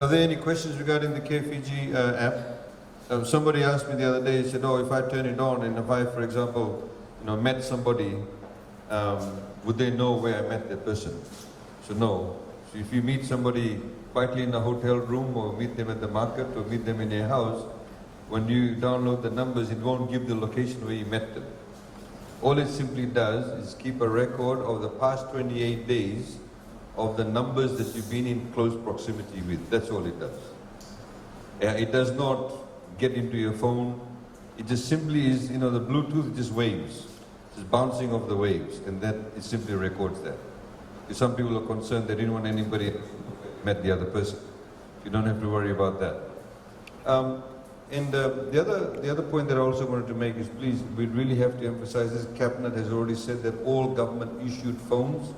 Are there any questions regarding the KFiji app? Somebody asked me the other day, he said, oh, if I turn it on and if I, for example, met somebody, would they know where I met that person? So no. So if you meet somebody quietly in a hotel room or meet them at the market or meet them in their house, when you download the numbers, it won't give the location where you met them. All it simply does is keep a record of the past 28 days of the numbers that you've been in close proximity with. That's all it does. It does not get into your phone. It just simply is, the Bluetooth just waves. It's bouncing off the waves, and that it simply records that. If some people are concerned they didn't want anybody met the other person. You don't have to worry about that. The other point that I also wanted to make is, please, we really have to emphasize this. Cabinet has already said that all government-issued phones,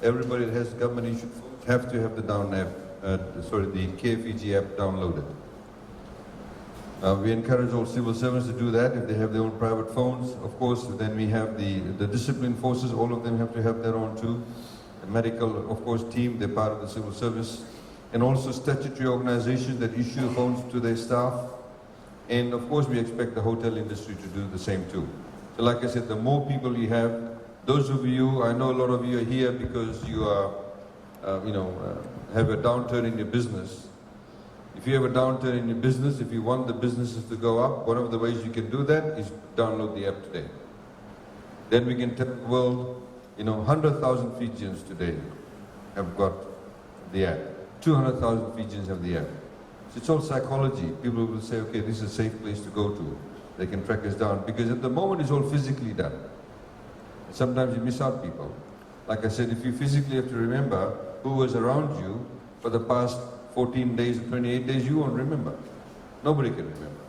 everybody that has government-issued phones, have to have the the KFiji app downloaded. We encourage all civil servants to do that if they have their own private phones. Of course, then we have the discipline forces, all of them have to have their own too. The medical, of course, team, they're part of the civil service. And also statutory organizations that issue phones to their staff. And of course, we expect the hotel industry to do the same too. So like I said, the more people you have, those of you, I know a lot of you are here because you are, have a downturn in your business. If you have a downturn in your business, if you want the businesses to go up, one of the ways you can do that is download the app today. Then we can tell the world, 100,000 Fijians today have got the app. 200,000 Fijians have the app. So it's all psychology. People will say, okay, this is a safe place to go to. They can track us down. Because at the moment, it's all physically done. And sometimes you miss out people. Like I said, if you physically have to remember who was around you for the past 14 days or 28 days, you won't remember. Nobody can remember.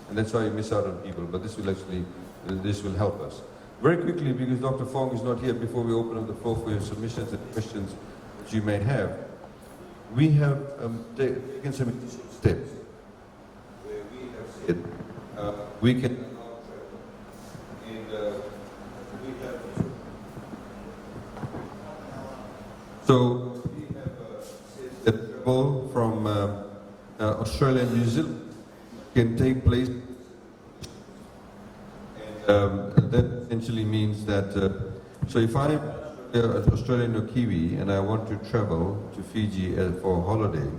And that's why you miss out on people. But this will help us. Very quickly, because Dr. Fong is not here, before we open up the floor for your submissions and questions that you may have, we have taken some steps where we have said we can allow travel. And we have said that travel from Australia and New Zealand can take place. And that essentially means that, so if I'm an Australian or Kiwi and I want to travel to Fiji for a holiday,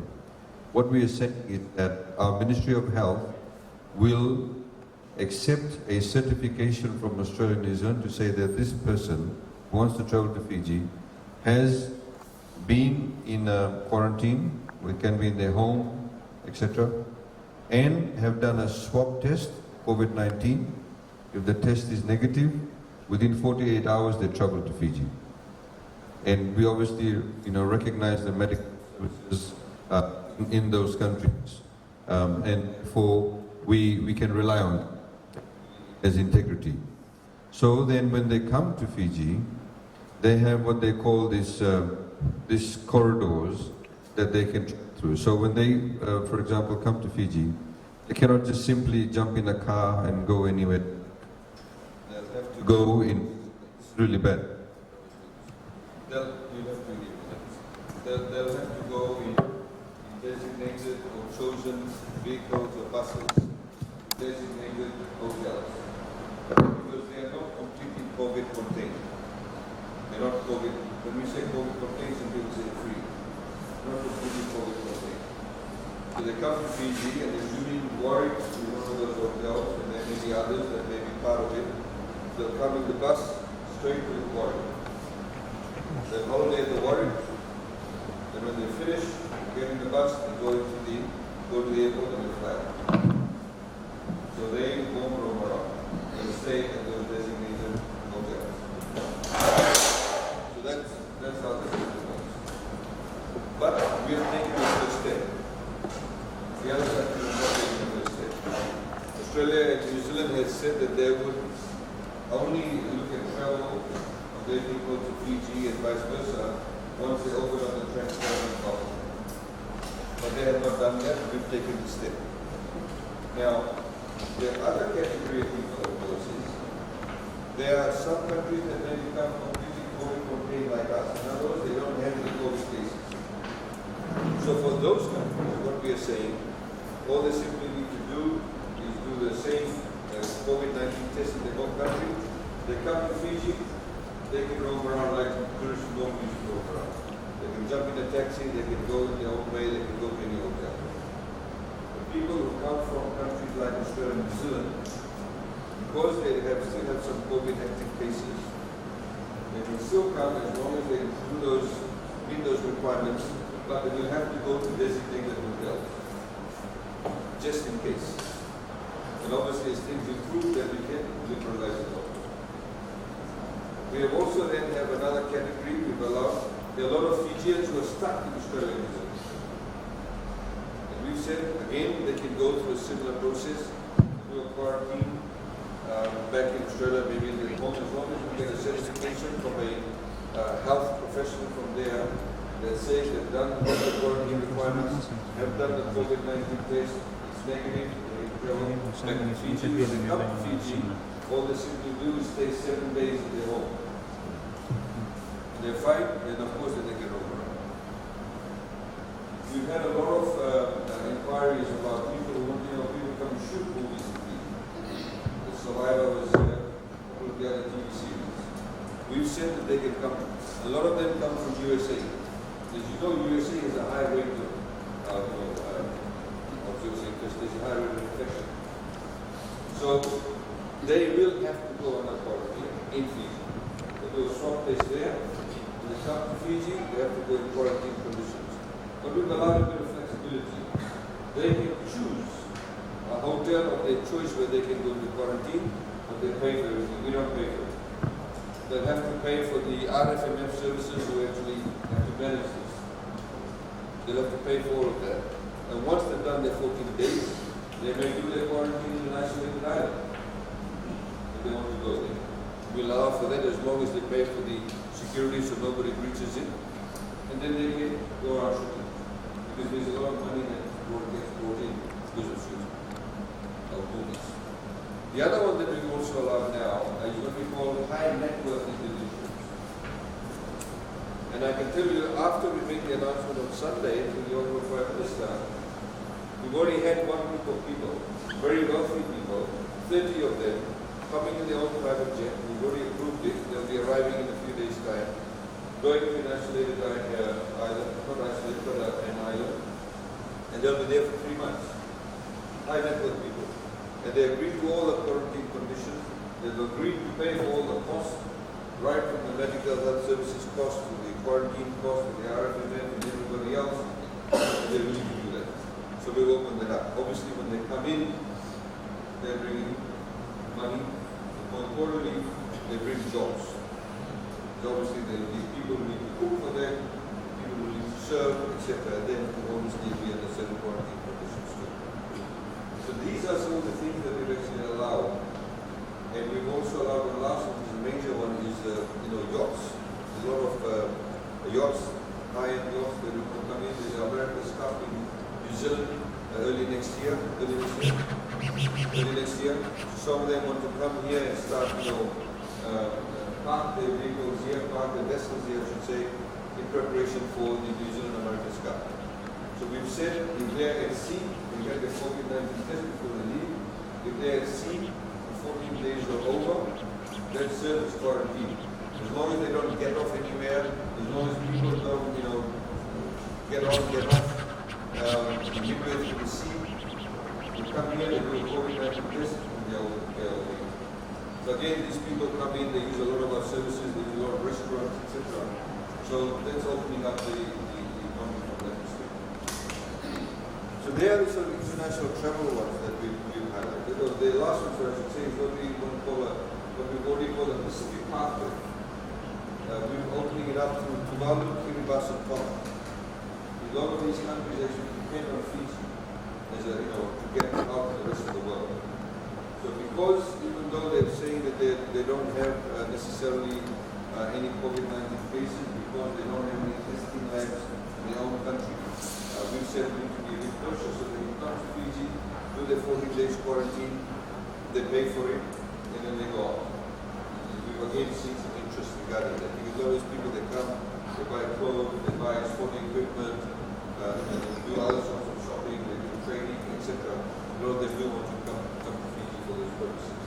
what we are saying is that our Ministry of Health will accept a certification from Australia and New Zealand to say that this person who wants to travel to Fiji has been in a quarantine, it can be in their home, etc., and have done a swab test, COVID-19. If the test is negative, within 48 hours they travel to Fiji. And we obviously, recognize the medical services in those countries. And therefore, we can rely on them as integrity. So then when they come to Fiji, they have what they call these corridors that they can travel through. So when they, for example, come to Fiji, they cannot just simply jump in a car and go anywhere. They'll have to go in, it's really bad. They'll have to go in designated or chosen vehicles or buses, designated hotels, because they are not completely COVID contained. They're not COVID. When we say COVID contained, some people say free. They're not completely COVID contained. So they come to Fiji and they're usually worried to one of those hotels, and there may be others that may be part of it. They'll come with the bus straight to the quarry. They holiday at the Warren. Then when they finish, get in the bus, they go to the airport and they fly. So they won't roam around. They stay at those designated hotels. So that's how the system works. But we are taking the first step. The other countries are not taking the first step. Australia and New Zealand has said that they would only look at travel of their people to Fiji and vice versa once they open up the transfer policy. But they have not done that, we've taken the step. Now, there are other category of people overseas. There are some countries that may become completely COVID contained like us. In other words, they don't handle the COVID cases. So for those countries, what we are saying, all they simply need to do is do the same COVID-19 test in their home country. They come to Fiji, they can roam around like tourists normally used to roam around. They can jump in a taxi, they can go in their own way, they can go to any hotel. The people who come from countries like Australia and New Zealand, because they still have some COVID active cases, they can still come as long as they meet those requirements, but they will have to go to designated hotels, just in case. And obviously, as things improve, then we can liberalize it all. We have also then have another category we've allowed. There are a lot of Fijians who are stuck in Australia and New Zealand. And we've said, again, they can go through a similar process, do a quarantine back in Australia, maybe in their home, as long as we get a certification from a health professional from there that says they've done all the quarantine requirements, have done the COVID-19 test, it's negative, they travel back to Fiji. When they come to Fiji, all they simply do is stay 7 days in their home. They're fine, and of course then they get over it. We've had a lot of inquiries about people who want people come shoot movies in Fiji. The Survivor was a couple of the other TV series. We've said that they can come. A lot of them come from USA. As you know, USA has a high rate of USA because there's a high rate of infection. So they will have to go on a quarantine in Fiji. They do a swab test there. When they come to Fiji, they have to go in quarantine conditions. But we've allowed a bit of flexibility. They can choose a hotel of their choice where they can go into quarantine, but they pay for everything. We don't pay for it. They'll have to pay for the RFMF services who actually have to manage this. They'll have to pay for all of that. And once they've done their 14 days, they may do their quarantine in an isolated island. If they want to go there. We allow for that as long as they pay for the security so nobody breaches it. And then they can go around shooting. Because there's a lot of money that gets brought in because of shooting. Of movies. The other one that we've also allowed now is what we call high net worth individuals. And I can tell you, after we made the announcement on Sunday to the Honorable Prime Minister, we've already had one group of people, very wealthy people, 30 of them, coming in their own private jet. We've already approved it. They'll be arriving in a few days' time, going to an isolated island, not isolated, but an island, and they'll be there for 3 months. High net worth people. And they agreed to all the quarantine conditions. They've agreed to pay for all the costs, right from the medical health services cost to the quarantine cost, to the RFMF and everybody else. And they're willing to do that. So we've opened that up. Obviously, when they come in, they're bringing money. But more importantly, they bring jobs. So obviously, there will be people who need to cook for them, people who need to serve, etc. Then obviously, we under certain quarantine conditions too. So these are some of the things that we've actually allowed. And we've also allowed, the last one, which is a major one, is yachts. There's a lot of yachts, high-end yachts that will come in. There's America's Cup in New Zealand early next year. Some of them want to come here and start, park their vehicles here, park their vessels here, I should say, in preparation for the New Zealand America's Cup. So we've said if they're at sea, we get the COVID-19 test before they leave. If they're at sea, the 14 days are over, that serves quarantine. As long as they don't get off anywhere, as long as people don't, get on, get off, midway through the sea, they come here, they do a COVID-19 test, and they'll leave. So again, these people come in, they use a lot of our services, they use a lot of restaurants, etc. So that's opening up the economy from that perspective. So there are the sort of international travel ones that we've highlighted. The last one, I should say, is what we want to call a Pacific pathway. We're opening it up to Tuvalu, Kiribati, and Tonga. A lot of these countries actually depend on Fiji as to get out to the rest of the world. So because even though they're saying that they don't have necessarily any COVID-19 cases, because they don't have any testing labs in their own country, we've said we need to be a bit cautious. So they come to Fiji, do their 14 days quarantine, they pay for it, and then they go out. And we've again seen some interest regarding that, because all those people that come, they buy clothes, they buy sporting equipment, do other sorts of shopping, they do trading, etc. A lot of them do want to come to Fiji for those purposes.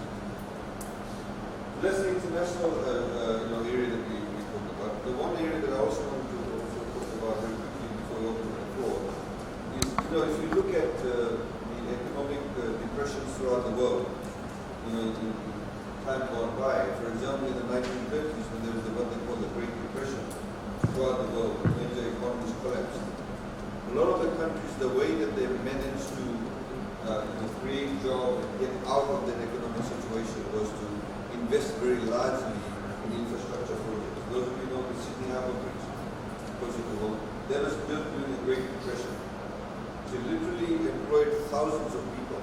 That's the international area that we talked about. The one area that I also want to also talk about very quickly before we open the floor is, if you look at the economic depressions throughout the world, in time gone by, for example, in the 1930s when there was what they call the Great Depression throughout the world, major economies collapsed. A lot of the countries, the way that they managed to create jobs and get out of that economic situation was to invest very largely in infrastructure projects. Those of you know the Sydney Harbour Bridge, across the world, that was built during the Great Depression. So it literally employed thousands of people.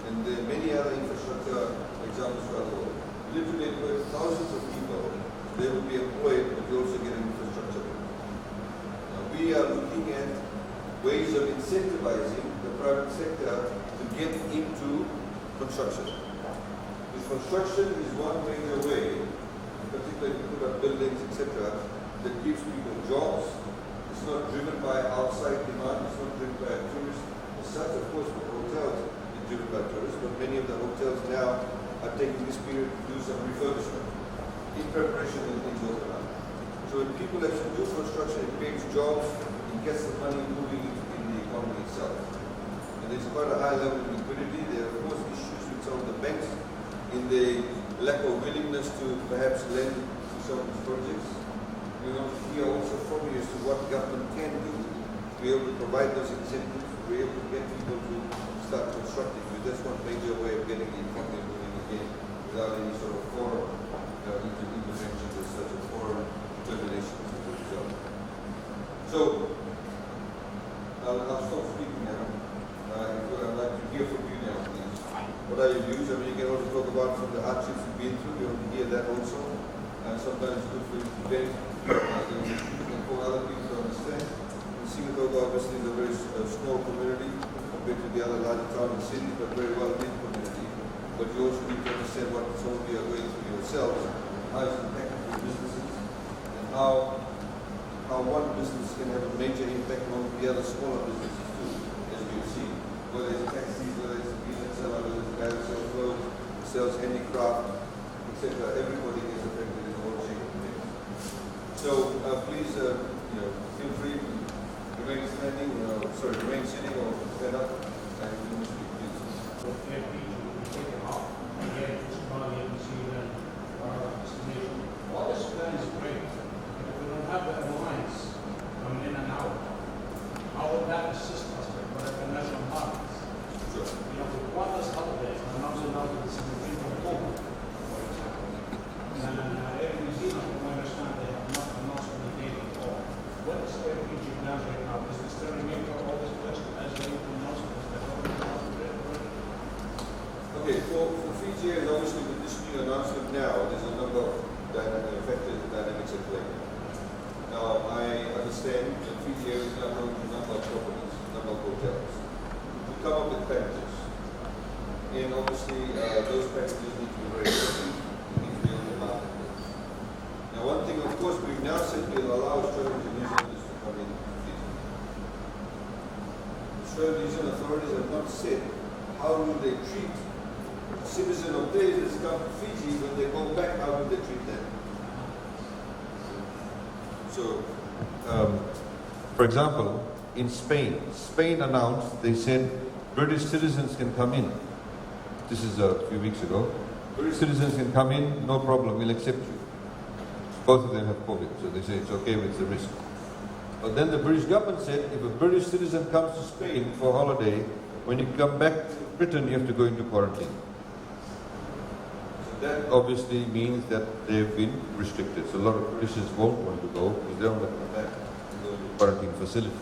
And there are many other infrastructure examples throughout the world. Literally employed thousands of people. They will be employed, but you also get an infrastructure. Now we are looking at ways of incentivizing the private sector to get into construction. Construction is one major way, particularly to put up buildings, etc., that gives people jobs. It's not driven by outside demand, it's not driven by tourists. As such, of course, for hotels, it's driven by tourists, but many of the hotels now are taking this period to do some refurbishment in preparation when things open up. So when people actually do construction, it creates jobs, it gets the money moving in the economy itself. And there's quite a high level of liquidity. There are, of course, issues with some of the banks in the lack of willingness to perhaps lend to some of these projects. We want to hear also from you as to what government can do to be able to provide those incentives, to be able to get people to start constructing. Because that's one major way of getting the economy moving again without any sort of foreign intervention as such as foreign regulations as a result. So, I'll stop speaking now. I'd like to hear from you now, please. What are your views? I mean, you can also talk about from the hardships you've been through. We want to hear that also. Sometimes it's good for you to vent and for other people to understand. Sigatoka obviously is a very small community compared to the other larger towns and cities, but very well knit community. But you also need to understand what some of you are going through yourselves, how it's impacting your businesses, and how one business can have a major impact on the other smaller businesses too, as we've seen. Whether it's taxis, whether it's seller, whether it's guy who sells clothes, sells handicraft, etc. Everybody gets affected in all shape and things. So please, feel free to remain standing, remain sitting or stand up and you can speak, please. Okay, Fiji will be taken off. Again, Somalia, New Zealand, our destination. All this plan is great. If we don't have the alliance coming in and out, how would that assist us with whatever national markets? Sure. With Qantas holidays, and also now to the 17th of October, for example. And Air New Zealand, from what I understand, they have not announced any date at all. What is Air Fiji plans right now? Is this still remain for all this question as they announce it? Okay, for Fiji, obviously with this new announcement now, there's a number of dynamics at play. Now, I understand that Fiji is now going to a number of properties, a number of hotels. We come up with packages. And obviously, those packages need to be very quickly, need to be on the marketplace. Now, one thing, of course, we've now said we'll allow Australians and New Zealanders to come in Fiji. Australian and New Zealand authorities have not said how will they treat a citizen of theirs that's come to Fiji when they go back, how will they treat them? So, for example, in Spain announced, they said British citizens can come in. This is a few weeks ago. British citizens can come in, no problem, we'll accept you. Both of them have COVID, so they say it's okay, but it's a risk. But then the British government said if a British citizen comes to Spain for a holiday, when you come back to Britain, you have to go into quarantine. So that obviously means that they've been restricted. So a lot of Britishers won't want to go because they don't want to come back and go into quarantine facility.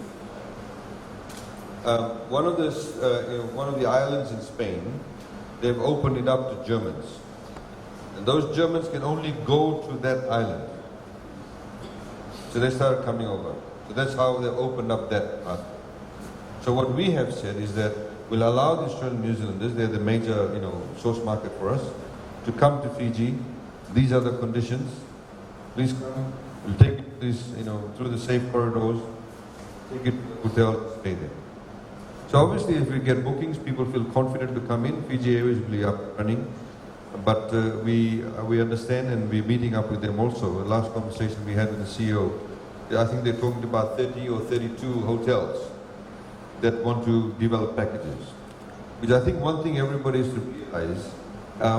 One of the islands in Spain, they've opened it up to Germans. And those Germans can only go to that island. So they started coming over. So that's how they opened up that part. So what we have said is that we'll allow the Australian New Zealanders, they're the major source market for us, to come to Fiji. These are the conditions. Please come. We'll take this through the safe corridors. take it to the hotel, stay there. So obviously, if we get bookings, people feel confident to come in. Fiji Airways will be up and running. But we understand, and we're meeting up with them also. The last conversation we had with the CEO, I think they're talking about 30 or 32 hotels that want to develop packages. Which I think one thing everybody is to realize,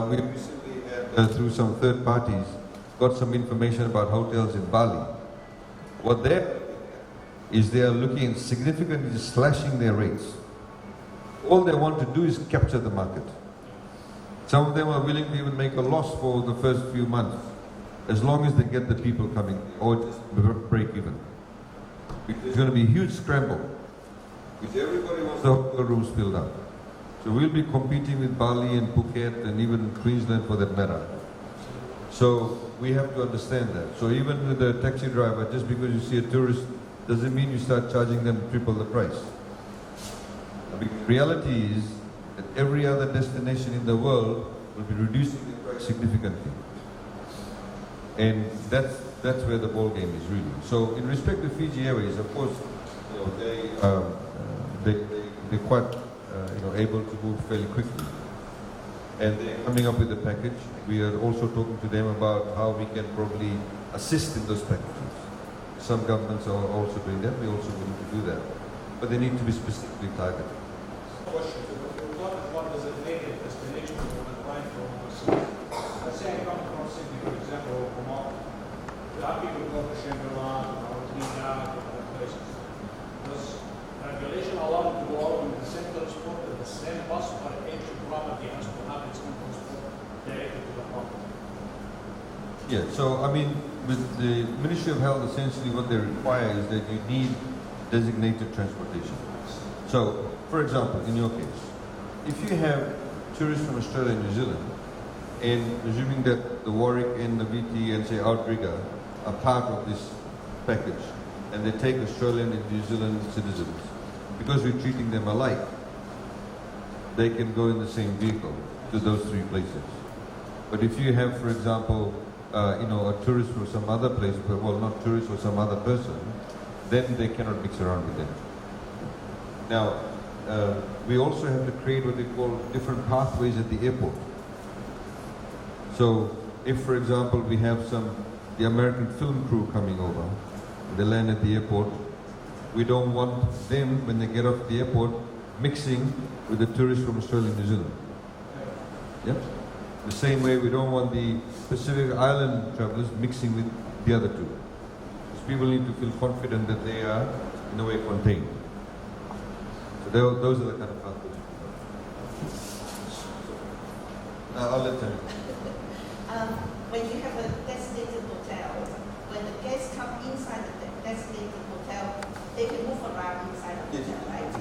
we recently had, through some third parties, got some information about hotels in Bali. What they're is they are looking at significantly slashing their rates. All they want to do is capture the market. Some of them are willing to even make a loss for the first few months, as long as they get the people coming, or just break even. There's going to be a huge scramble, because everybody wants the hotel rooms filled up. So we'll be competing with Bali and Phuket and even Queensland for that matter. So we have to understand that. So even with a taxi driver, just because you see a tourist, doesn't mean you start charging them triple the price. The reality is that every other destination in the world will be reducing the price significantly. And that's where the ball game is really. So in respect to Fiji Airways, of course, you know, they're quite able to move fairly quickly. And they're coming up with a package. We are also talking to them about how we can probably assist in those packages. Some governments are also doing that. We also willing to do that. But they need to be specifically targeted. Question. What does it make a destination for the client from overseas? Let's say I come from Sydney, for example, or from Malta. A lot of people go to Shangri-La, or Trinidad, or other places. Does regulation allow them to go out with the same transport, with the same bus, or each property has to have its own transport directly to the property? Yeah, so I mean, with the Ministry of Health, essentially what they require is that you need designated transportation. So, for example, in your case, if you have tourists from Australia and New Zealand, and assuming that the Warwick and the VT and say Outrigger are part of this package, and they take Australian and New Zealand citizens, because we're treating them alike, they can go in the same vehicle to those three places. But if you have, for example, a tourist from some other place, well, not tourist or some other person, then they cannot mix around with them. Now, we also have to create what they call different pathways at the airport. So, if, for example, we have the American film crew coming over, they land at the airport, we don't want them, when they get off the airport, mixing with the tourists from Australia and New Zealand. Yep. The same way we don't want the Pacific Island travelers mixing with the other two. Because people need to feel confident that they are, in a way, contained. So those are the kind of pathways. I'll let them. When you have a designated hotel, when the guests come inside the designated hotel, they can move around inside the hotel, right?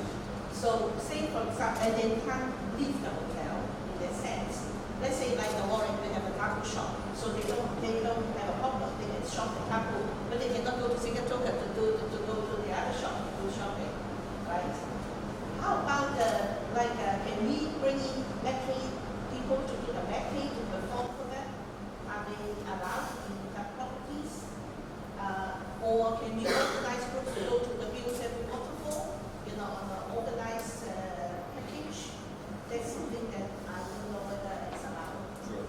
So, say for example, and they can't leave the hotel in that sense. Let's say like the Warwick, they have a taco shop, so they don't have a problem. They can shop the taco, but they cannot go to Sigatoka to go to the other shop to do shopping, right? How about can we bring in Macri people to do the Macri to perform for them? Are they allowed in the properties? Or can we organize groups to go to the views every waterfall, on an organized package? That's something that I don't know whether it's allowed. Sure.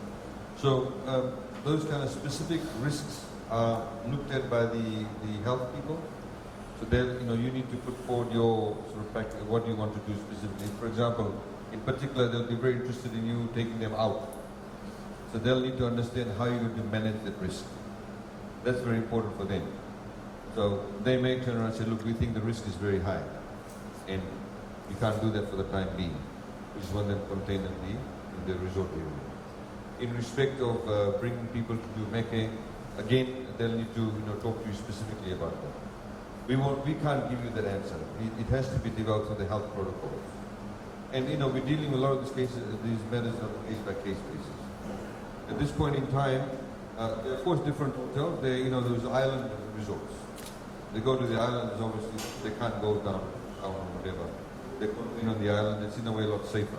So those kind of specific risks are looked at by the health people. So then, you need to put forward your sort of practice, what you want to do specifically. For example, in particular, they'll be very interested in you taking them out. So they'll need to understand how you're going to manage that risk. That's very important for them. So they may turn around and say, look, we think the risk is very high, and we can't do that for the time being. We just want them contained in the resort area. In respect of bringing people to do Mecca, again, they'll need to talk to you specifically about that. We can't give you that answer. It has to be developed through the health protocols. And we're dealing with a lot of these matters on a case-by-case basis. At this point in time, there are of course different hotels. There's island resorts. They go to the islands, obviously they can't go down or whatever. They continue on the island. It's in a way a lot safer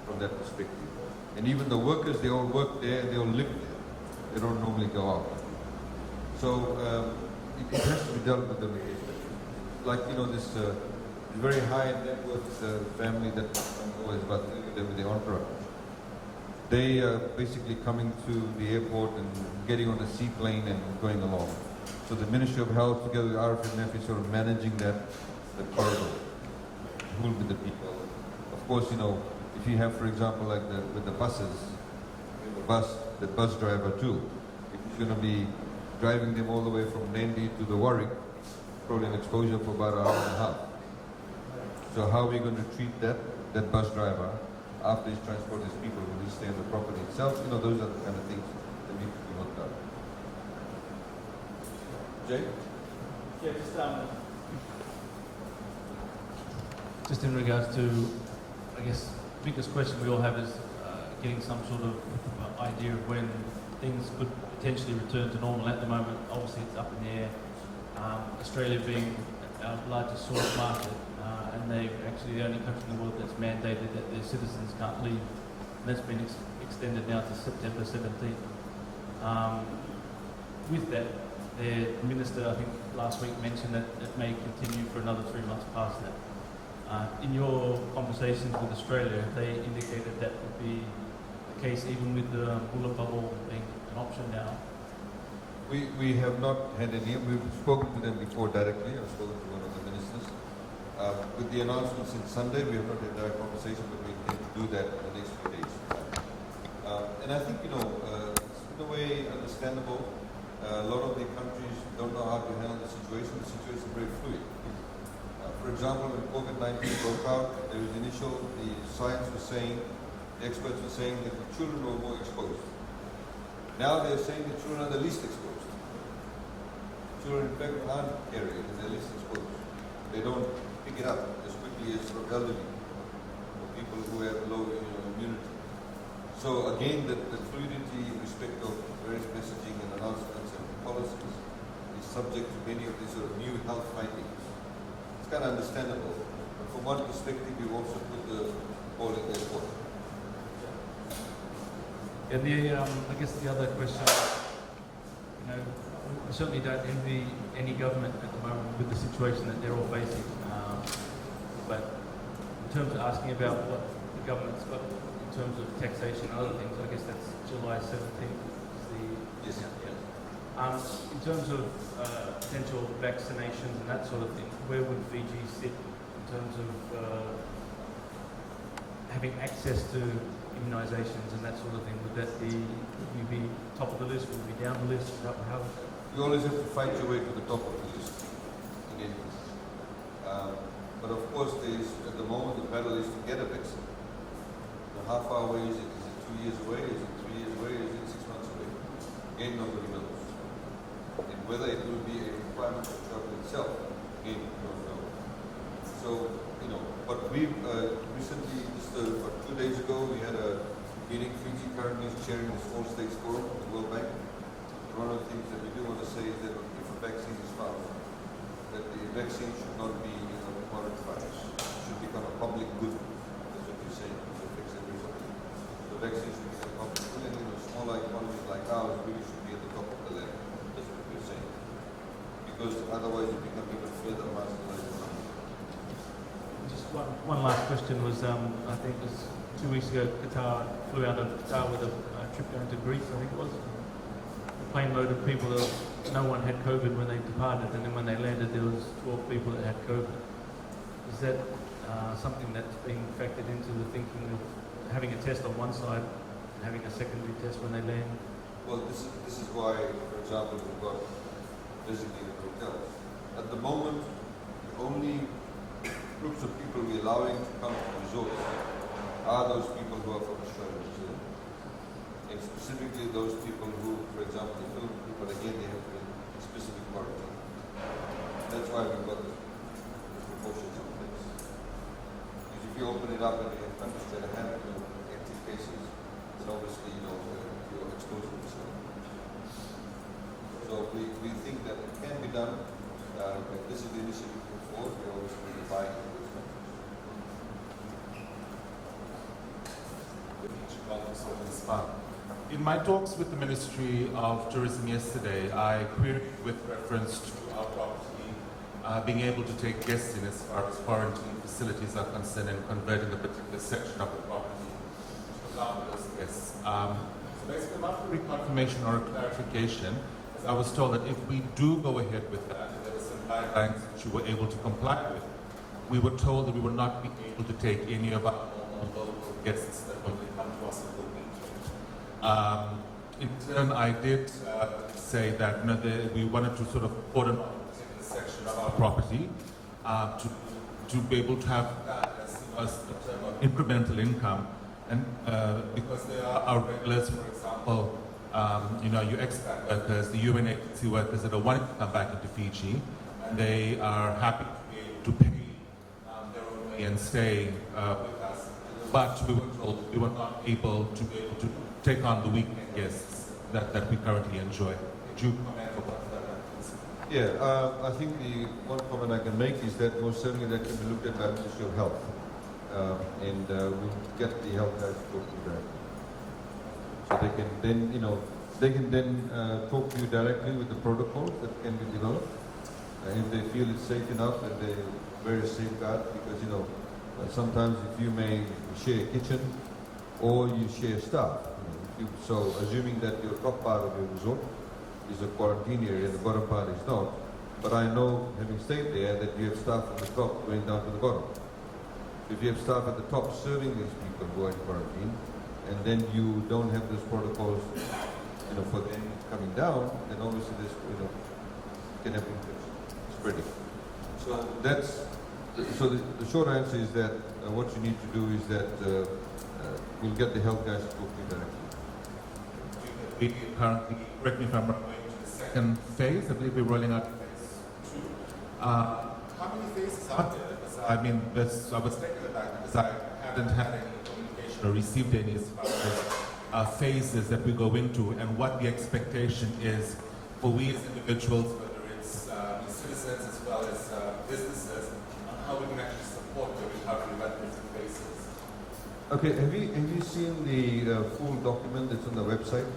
from that perspective. And even the workers, they all work there, they all live there. They don't normally go out. So it has to be dealt with on a case-by-case. like, you know, this very high net worth family that was about with the entourage. They are basically coming to the airport and getting on a seaplane and going along. So the Ministry of Health, together with RFNF, is sort of managing that corridor, who will be the people. Of course, you know, if you have, for example, like with the buses, the bus driver too, if he's going to be driving them all the way from Nandi to the Warwick, probably an exposure for about an hour and a half. So how are we going to treat that bus driver after he's transported his people? Will he stay on the property itself? You know, those are the kind of things that need to be worked out. Jay? Yeah, just in regards to, I guess, the biggest question we all have is getting some sort of idea of when things could potentially return to normal. At the moment, obviously it's up in the air. Australia being our largest source market, and they're actually the only country in the world that's mandated that their citizens can't leave. And that's been extended now to September 17th. With that, their minister, I think last week, mentioned that it may continue for another 3 months past that. In your conversations with Australia, they indicated that would be the case even with the bullet bubble being an option now. We have not had any. We've spoken to them before directly. I've spoken to one of the ministers. With the announcements in Sunday, we have not had direct conversation, but we intend to do that in the next few days. And I think, you know, it's in a way understandable. A lot of the countries don't know how to handle the situation. The situation is very fluid. For example, when COVID-19 broke out, there was the science was saying, the experts were saying that the children were more exposed. Now they're saying the children are the least exposed. Children, in fact, aren't carrying, they're least exposed. They don't pick it up as quickly as sort of elderly or people who have low immunity. So again, the fluidity in respect of various messaging and announcements and policies is subject to many of these sort of new health findings. It's kind of understandable, but from one perspective, we've also put the ball in their court. And I guess the other question, you know, we certainly don't envy any government at the moment with the situation that they're all facing. But in terms of asking about what the government's got in terms of taxation and other things, I guess that's July 17th. Yes. Yeah. In terms of potential vaccinations and that sort of thing, where would Fiji sit in terms of having access to immunisations and that sort of thing? Would you be top of the list? Would you be down the list? How You always have to fight your way to the top of the list. Again. But of course, at the moment, the battle is to get a vaccine. So how far away is it? Is it 2 years away? Is it 3 years away? Is it 6 months away? Again, nobody knows. And whether it will be a requirement for travel itself, again, we don't know. So, you know, but we've recently, just 2 days ago, we had a meeting. Fiji currently is chairing this all-states forum at the World Bank. One of the things that we do want to say is that if a vaccine is found, that the vaccine should not be commodified. It should become a public good. That's what you're saying. So fix everybody. The vaccine should become public good, and smaller economies like ours really should be at the top of the ladder. That's what we're saying. Because otherwise you become even further marginalized. Just one last question was, I think it was 2 weeks ago, Qatar flew out of Qatar with a trip going to Greece, I think it was. A plane load of people, no one had COVID when they departed, and then when they landed there was 12 people that had COVID. Is that something that's being factored into the thinking of having a test on one side and having a secondary test when they land? Well, this is why, for example, we've got designated hotels. At the moment, the only groups of people we're allowing to come to resorts are those people who are from Australia and New Zealand. And specifically those people who, for example, the film people, again, they have to be in specific quarantine. That's why we've got the precautions in place. Because if you open it up and you have countries that have active cases, then obviously, you're exposing yourself. So we think that it can be done. If this is the initiative we put forward, we're obviously buying it. In my talks with the Ministry of Tourism yesterday, I queried with reference to our property being able to take guests in as far as quarantine facilities are concerned and converting a particular section of the property to allow those guests. So basically, about the reconfirmation or a clarification, as I was told that if we do go ahead with that, there were some guidelines which we were able to comply with. We were told that we would not be able to take any of our local guests that when they come to us in the week. In turn, I did say that we wanted to sort of cordon off a particular section of our property to be able to have that as a term of incremental income. And because there are our regulars, for example, your expat workers, the UN agency workers that are wanting to come back into Fiji, and they are happy to be able to pay their own way and stay with us. But we were told we were not able to be able to take on the weekend guests that we currently enjoy. Could you comment on what that is? Yeah, I think the one comment I can make is that most certainly that can be looked at by the Ministry of Health. And we'll get the health guys to talk to you directly. So they can then, talk to you directly with the protocols that can be developed. If they feel it's safe enough and they very safeguard, because sometimes if you may share a kitchen or you share staff. So assuming that your top part of your resort is a quarantine area, the bottom part is not. But I know, having stayed there, that you have staff at the top going down to the bottom. If you have staff at the top serving these people who are in quarantine, and then you don't have those protocols, for them coming down, then obviously this, can have infection spreading. So the short answer is that what you need to do is that we'll get the health guys to talk to you directly. We currently, correct me if I'm wrong, going to the second phase. I believe we're rolling out phase 2. How many phases are there? I was taken aback because I hadn't had any communication or received any as far as phases that we go into and what the expectation is for we as individuals, whether it's citizens as well as businesses, on how we can actually support the recovery at different phases. Okay, have you seen the full document that's on the website?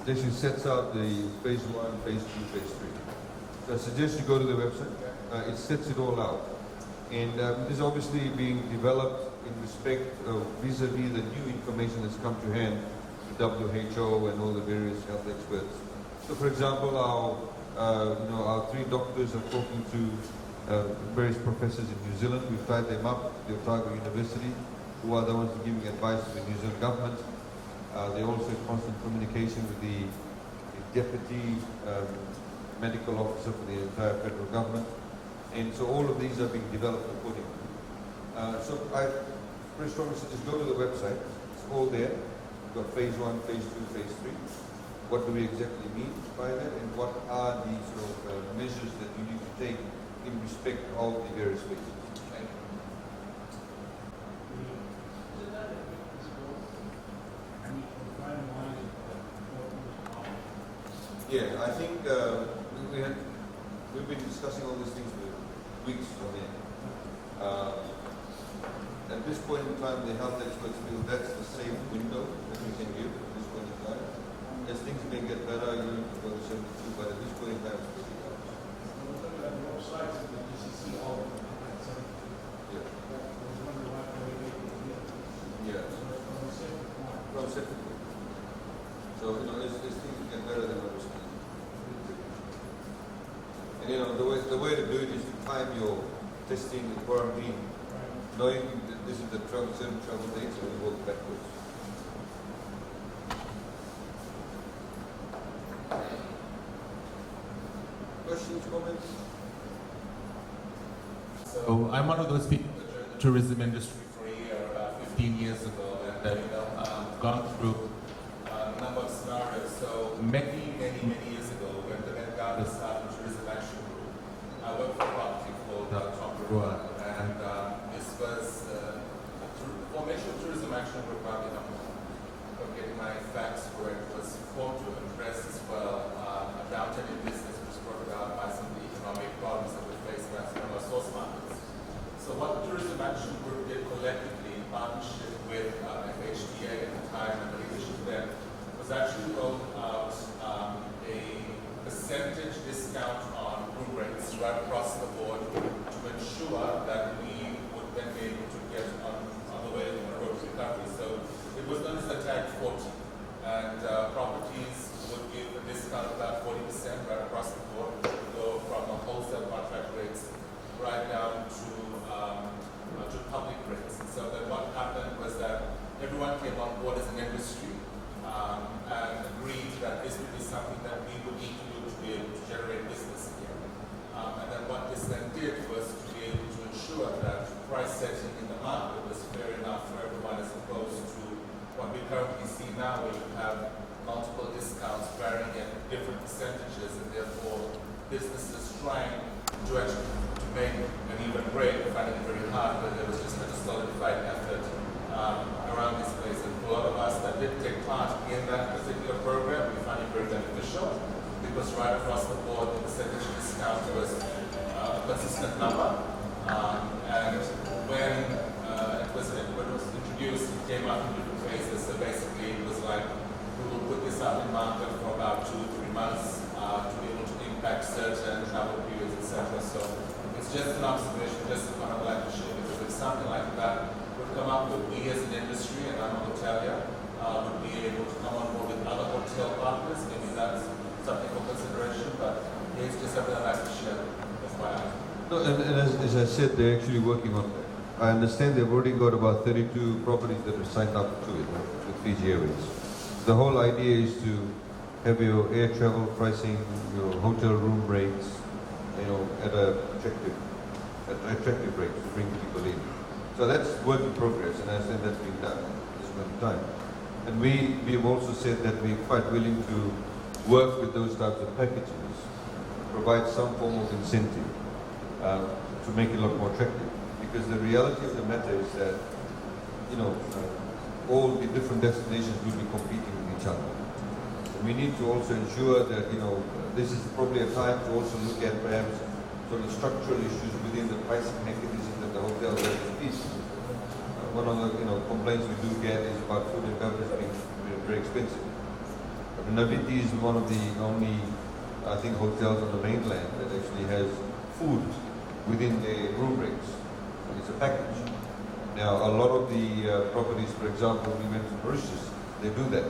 It actually sets out the phase 1, phase 2, phase 3. So I suggest you go to the website. It sets it all out. And it is obviously being developed in respect of vis-a-vis the new information that's come to hand, the WHO and all the various health experts. So for example, our 3 doctors are talking to various professors in New Zealand. We've tied them up to the Otago University, who are the ones giving advice to the New Zealand government. They're also in constant communication with the deputy medical officer for the entire federal government. And so all of these are being developed accordingly. So I very strongly suggest go to the website. It's all there. You've got phase 1, phase 2, phase 3. What do we exactly mean by that? And what are the sort of measures that you need to take in respect of the various phases? Thank you. Yeah, I think we've been discussing all these things for weeks on end. At this point in time, the health experts feel that's the safe window that we can give at this point in time. As things may get better, you need to go to 72, but at this point in time, it's pretty good. Yeah. From 72. So, as things get better than what we're seeing. And the way to do it is to time your testing and quarantine, knowing that this is the certain travel dates, and we work backwards. Questions, comments? So I'm one of those people that joined the tourism industry for a year about 15 years ago, and gone through a number of scenarios. So many years ago, when the Met Gala started Tourism Action Group, I worked for a property called Tongarua, and this was the formation of Tourism Action Group. I'm getting my facts correct. Was formed to address as well a downturn in business, which was brought about by some of the economic problems that we faced by some of our source markets. So what the Tourism Action Group did collectively in partnership with FHDA at the time and the leadership then was actually roll out a percentage discount on room rates right across the board have multiple discounts varying at different percentages, and therefore businesses trying to actually to make an even break, finding it very hard, but there was just such a solidified effort around this place. And for a lot of us that did take part in that particular program, we found it very beneficial because right across the board, the percentage discount was a consistent number. And when it was introduced, it came out in different phases. So basically, it was like we will put this out in market for about 2 to 3 months to be able to impact certain travel periods, etc. So it's just an observation, just a kind of like to share, because if something like that would come up with, we as an industry, and I'm a hotelier, would be able to come on board with other hotel partners. Maybe that's something for consideration, but it's just something I'd like to share. That's why No, and as I said, they're actually working on that. I understand they've already got about 32 properties that have signed up to it with Fiji Airways. The whole idea is to have your air travel pricing, your hotel room rates, at attractive rates to bring people in. So that's work in progress, and I said that's been done at this point in time. And we have also said that we're quite willing to work with those types of packages, provide some form of incentive to make it a lot more attractive. Because the reality of the matter is that, all the different destinations will be competing with each other. And we need to also ensure that, this is probably a time to also look at perhaps sort of structural issues within the pricing mechanism that the hotel is. One of the complaints we do get is about food and beverage being very expensive. Naviti is one of the only, I think, hotels on the mainland that actually has food within their room rates. It's a package. Now, a lot of the properties, for example, we went to Mauritius, they do that.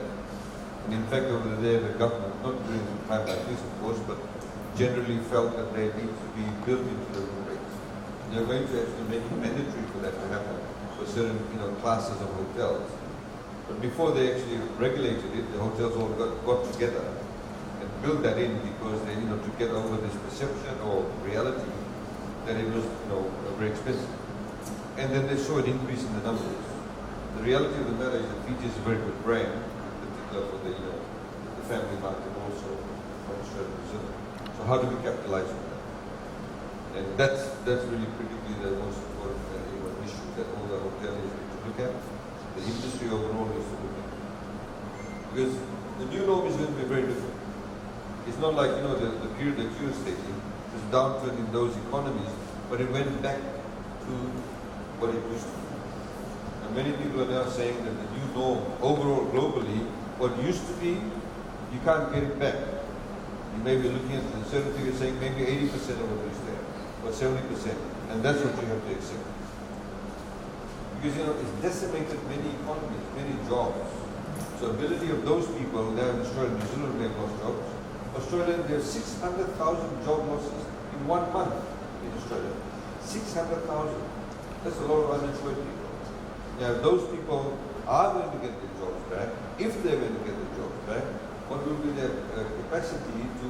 And in fact, over there, the government, not during a time like this, of course, but generally felt that they need to be built into the room rates. They're going to actually make it mandatory for that to happen for certain, classes of hotels. But before they actually regulated it, the hotels all got together and built that in because they, to get over this perception or reality that it was, very expensive. And then they saw an increase in the numbers. The reality of the matter is that Fiji is a very good brand, in particular for the family market also from Australia and New Zealand. So how do we capitalize on that? And that's really critically the most important issue that all the hoteliers need to look at. The industry overall needs to look at. Because the new norm is going to be very different. It's not like, the period that you're stating, this downturn in those economies, but it went back to what it used to be. And many people are now saying that the new norm, overall globally, what used to be, you can't get it back. You may be looking at a certain figure saying maybe 80% of what is there, or 70%, and that's what you have to accept. Because it's decimated many economies, many jobs. So ability of those people there in Australia and New Zealand may have lost jobs. Australia, there are 600,000 job losses in 1 month in Australia. 600,000. That's a lot of unemployed people. Now, if those people are going to get their jobs back, if they're going to get their jobs back, what will be their capacity to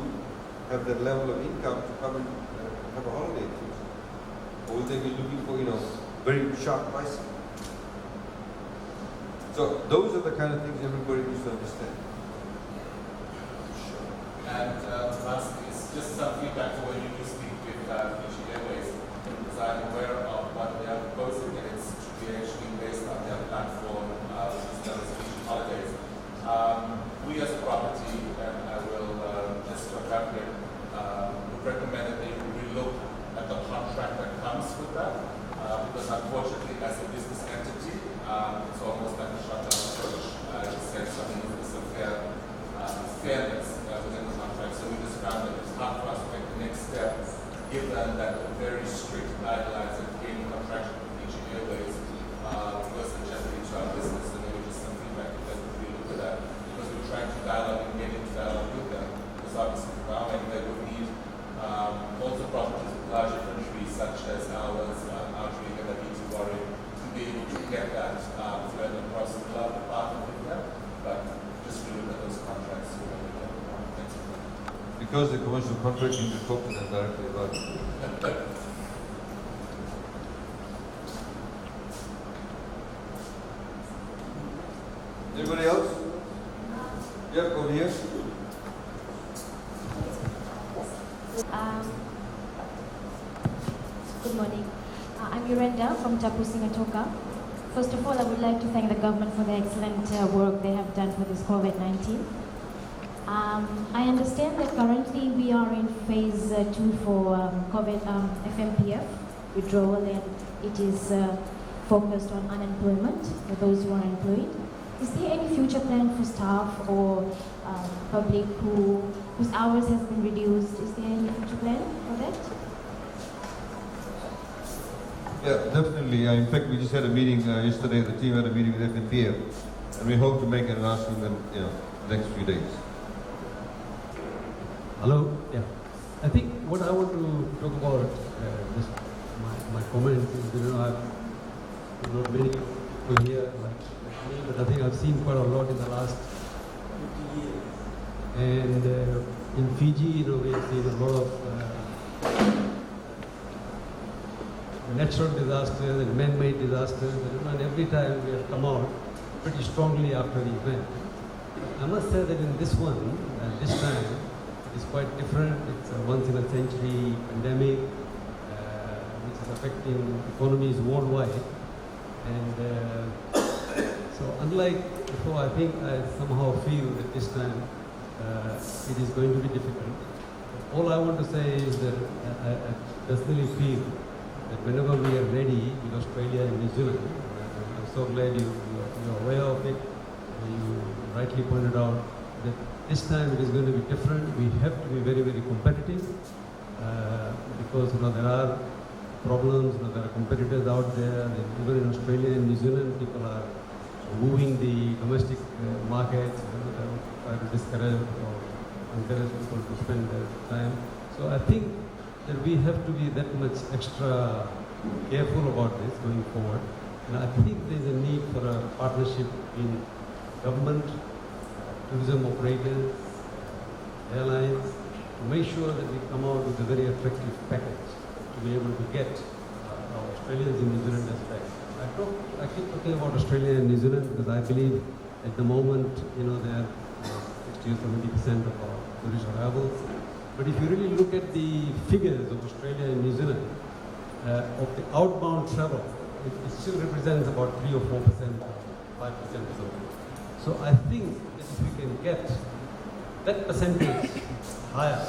have that level of income to come and have a holiday cruise? Or will they be looking for, very sharp pricing? So those are the kind of things everybody needs to understand. And lastly, it's just some feedback for when you do speak with Fiji Airways, because I'm aware of what they are proposing, and it's to be actually based on their platform, which is known as Fiji Holidays. We as a property, and I will just wrap it, would recommend that they relook at the contract that comes with that, because unfortunately, as a business entity, it's almost like a shutdown approach. It says something with some fairness within the contract. So we just found that it's hard for us to make the next step, given that the very strict guidelines that came in contraction with Fiji Airways was in jeopardy to our business. And maybe just some feedback that we look at that, because we're trying to dialogue and get into dialogue with them. Because obviously, now they would need also properties with larger countries such as ours, Algeria, that need to worry to be able to get that thread across the partner with them. But just to look at those contracts. Because the commercial contract, you need to talk to them directly about it. Anybody else? Yeah, over here. Good morning. I'm Yurenda from Tapu Sigatoka. First of all, I would like to thank the government for the excellent work they have done for this COVID-19. I understand that currently we are in phase 2 for COVID FMPF withdrawal, and it is focused on unemployment for those who are employed. Is there any future plan for staff or public whose hours has been reduced? Is there any future plan for that? Yeah, definitely. In fact, we just had a meeting yesterday. The team had a meeting with FNPF, and we hope to make an announcement in the next few days. Hello. Yeah. I think what I want to talk about, just my comment is, I've not many people here like me, but I think I've seen quite a lot in the last 50 years. And in Fiji, we have seen a lot of natural disasters and man-made disasters, and every time we have come out pretty strongly after the event. I must say that in this one, this time, it's quite different. It's a once-in-a-century pandemic which is affecting economies worldwide. And so unlike before, I think I somehow feel that this time it is going to be difficult. All I want to say is that I personally feel that whenever we are ready with Australia and New Zealand, I'm so glad you're aware of it. You rightly pointed out that this time it is going to be different. We have to be very, very competitive because there are problems, there are competitors out there. Even in Australia and New Zealand, people are moving the domestic markets, try to discourage or encourage people to spend their time. So I think that we have to be that much extra careful about this going forward. And I think there is a need for a partnership in government, tourism operators, airlines, to make sure that we come out with a very effective package to be able to get our Australians in New Zealand as back. I keep talking about Australia and New Zealand because I believe at the moment, they are 60 or 70% of our tourist arrivals. But if you really look at the figures of Australia and New Zealand, of the outbound travel, it still represents about 3 or 4%, 5% or something. So I think that if we can get that percentage higher,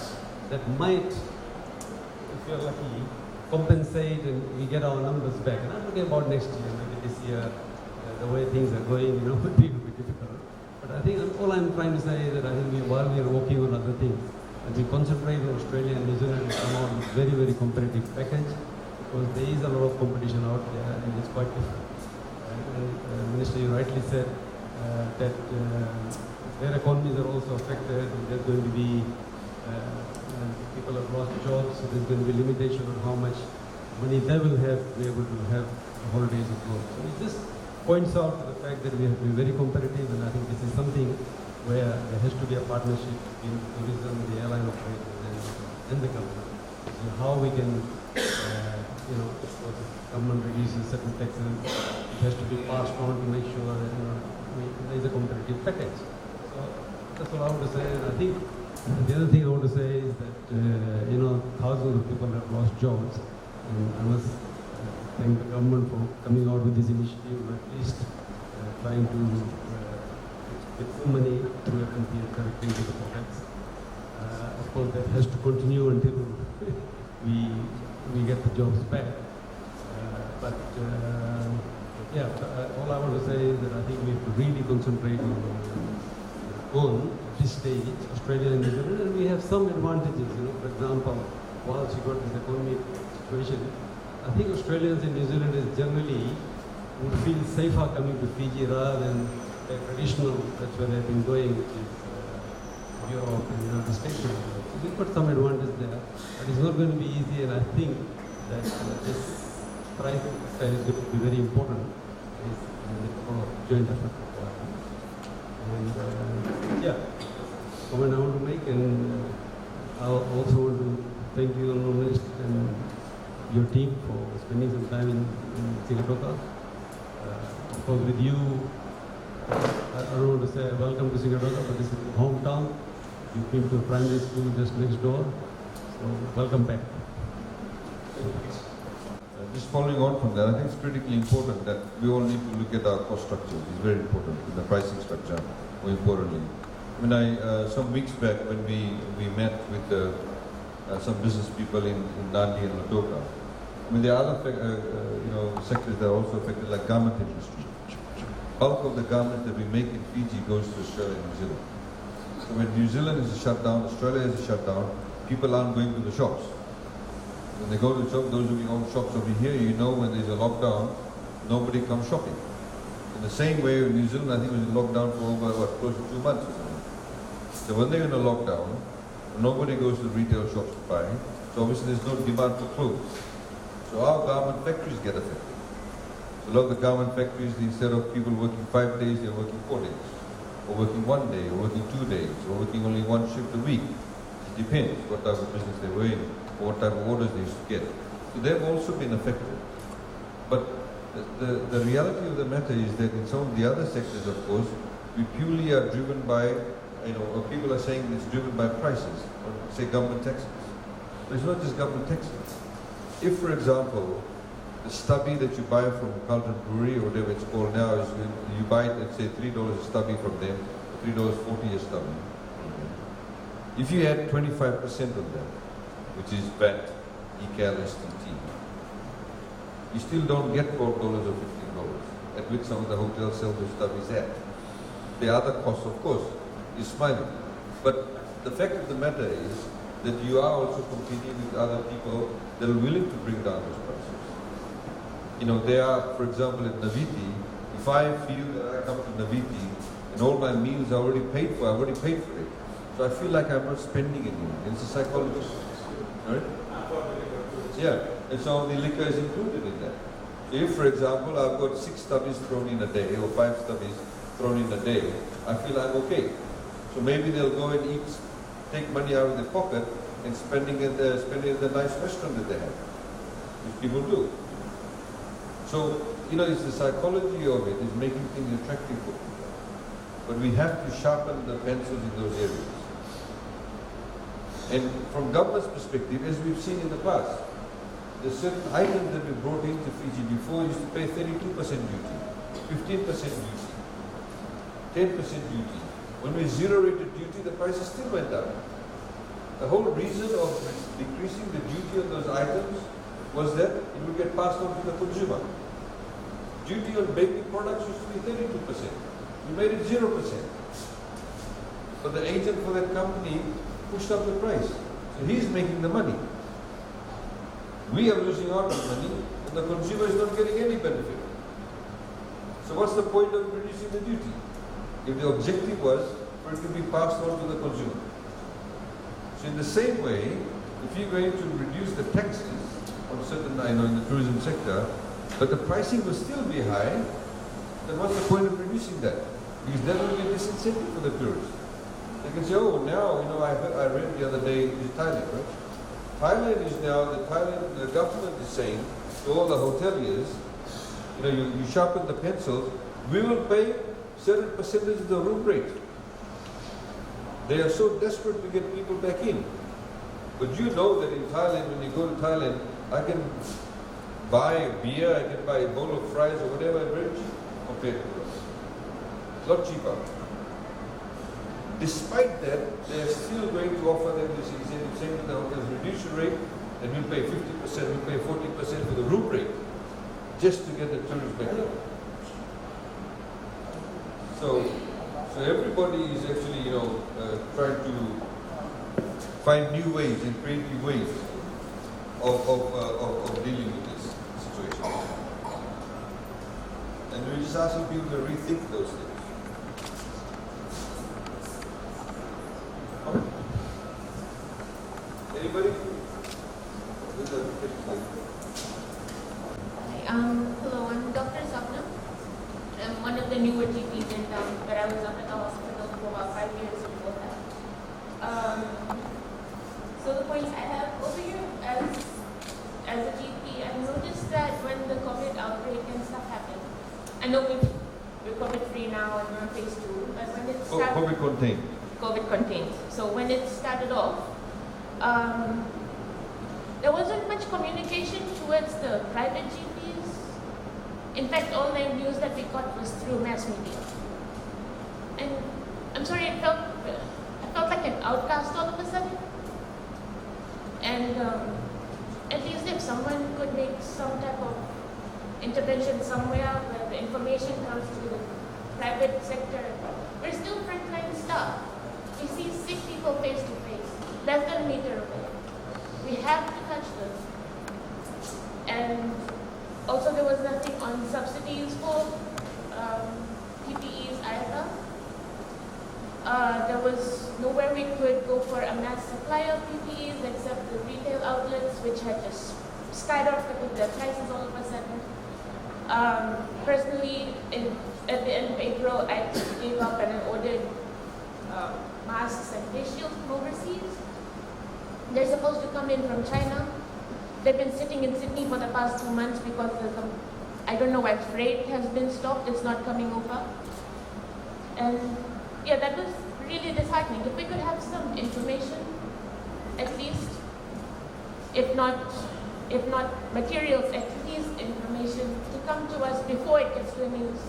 that might, if you're lucky, compensate and we get our numbers back. And I'm talking about next year, maybe this year, the way things are going, it will be difficult. But I think all I'm trying to say is that I think while we are working on other things, and we concentrate on Australia and New Zealand and come out with very, very competitive package, because there is a lot of competition out there and it's quite different. And Minister, you rightly said that their economies are also affected, and there's going to be people have lost jobs, so there's going to be limitation on how much money they will have to be able to have holidays abroad. So it just points out to the fact that we have to be very competitive, and I think this is something where there has to be a partnership between tourism, the airline operators, and the government. So how we can, if the government reduces certain taxes, it has to be passed on to make sure that there is a competitive package. So that's what I want to say. And I think the other thing I want to say is that thousands of people have lost jobs, and I must thank the government for coming out with this initiative, or at least trying to get some money through FNPF directly into the pockets. Of course, that has to continue until we get the jobs back. All I want to say is that I think we have to really concentrate on this stage, Australia and New Zealand, and we have some advantages. For example, once you got this economic situation, I think Australians and New Zealanders generally would feel safer coming to Fiji rather than the traditional, that's where they've been going, which is Europe and United States. So we've got some advantage there, but it's not going to be easy, and I think that this pricing factor is going to be very important. It's a joint effort. And comment I want to make, and I also want to thank you, Honourable Minister, and your team for spending some time in Sigatoka. Of course, with you, I don't want to say welcome to Sigatoka, but this is hometown. You came to primary school just next door, so welcome back. Just following on from that, I think it's critically important that we all need to look at our cost structure. It's very important in the pricing structure, more importantly. I mean, some weeks back when we met with some business people in Nandi and Latoka, I mean, there are other sectors that are also affected, like garment industry. Bulk of the garment that we make in Fiji goes to Australia and New Zealand. So when New Zealand is shut down, Australia is shut down, people aren't going to the shops. When they go to the shop, those of you own shops over here, you know when there's a lockdown, nobody comes shopping. In the same way, in New Zealand, I think it was in lockdown for over, close to 2 months or something. So when they're in a lockdown, nobody goes to the retail shops to buy, so obviously there's no demand for clothes. So our garment factories get affected. So a lot of the garment factories, instead of people working 5 days, they're working 4 days. Or working 1 day, or working 2 days, or working only 1 shift a week. It depends what type of business they were in, or what type of orders they used to get. So they've also been affected. But the reality of the matter is that in some of the other sectors, of course, we purely are driven by, or people are saying it's driven by prices, or say government taxes. But it's not just government taxes. If, for example, the stubby that you buy from Carlton Brewery, or whatever it's called now, is you buy it, let's say $3 a stubby from them, $3.40 a stubby. If you add 25% of that, which is VAT, ECAL, STT, you still don't get $12 or $15, at which some of the hotels sell those stubbies at. The other cost, of course, is smiling. But the fact of the matter is that you are also competing with other people that are willing to bring down those prices. There are, for example, at Naviti, if I feel that I come to Naviti and all my meals are already paid for, I've already paid for it. So I feel like I'm not spending anymore. It's a psychology. Right? Yeah, and so the liquor is included in that. So if, for example, I've got 6 stubbies thrown in a day, or 5 stubbies thrown in a day, I feel I'm okay. So maybe they'll go and eat, take money out of their pocket and spending at the nice restaurant that they have, which people do. So, it's the psychology of it is making things attractive for people. But we have to sharpen the pencils in those areas. And from government's perspective, as we've seen in the past, there's certain items that we brought into Fiji before used to pay 32% duty, 15% duty, 10% duty. When we zero-rated duty, the prices still went up. The whole reason of decreasing the duty on those items was that it would get passed on to the consumer. Duty on baking products used to be 32%. We made it 0%. But the agent for that company pushed up the price. So he's making the money. We are losing out on money, and the consumer is not getting any benefit. So what's the point of reducing the duty? If the objective was for it to be passed on to the consumer. So in the same way, if you're going to reduce the taxes on certain, in the tourism sector, but the pricing will still be high, then what's the point of reducing that? Because that will be a disincentive for the tourists. They can say, oh, now, I read the other day in Thailand, right? Thailand is now, the government is saying to all the hoteliers, you sharpen the pencils, we will pay certain percentage of the room rate. They are so desperate to get people back in. But you know that in Thailand, when you go to Thailand, I can buy a beer, I can buy a bowl of fries or whatever, very cheap compared to us. A lot cheaper. Despite that, they are still going to offer them this incentive, saying to the hotels, reduce your rate, and we'll pay 50%, we'll pay 40% for the room rate, just to get the tourists back in. So everybody is actually, trying to find new ways and creative ways of dealing with this situation. And we're just asking people to rethink those things. Anybody? Hello, I'm Dr. Sapna. I'm one of the newer GPs in town, but I was up at the hospital for about 5 years before that. So the points I have over here, as a GP, I've noticed that when the COVID outbreak and stuff happened, I know we've we're COVID-free now and we're on phase 2. But when it Oh, started, COVID contained. COVID contained. So when it started off, there wasn't much communication towards the private GPs. In fact, all the news that we got was through mass media. And I'm sorry, I felt like an outcast all of a sudden. And at least if someone could make some type of intervention somewhere where the information comes to the private sector, we're still frontline staff. We see sick people face to face, less than a meter away. We have to touch them. And also there was nothing on subsidies for PPEs either. There was nowhere we could go for a mass supply of PPEs except the retail outlets, which had just skyrocketed with their prices all of a sudden. Personally, at the end of April, I gave up and I ordered masks and face shields from overseas. They're supposed to come in from China. They've been sitting in Sydney for the past 2 months because I don't know why freight has been stopped. It's not coming over. And yeah, that was really disheartening. If we could have some information, at least, if not materials, at least information to come to us before it gets to the news.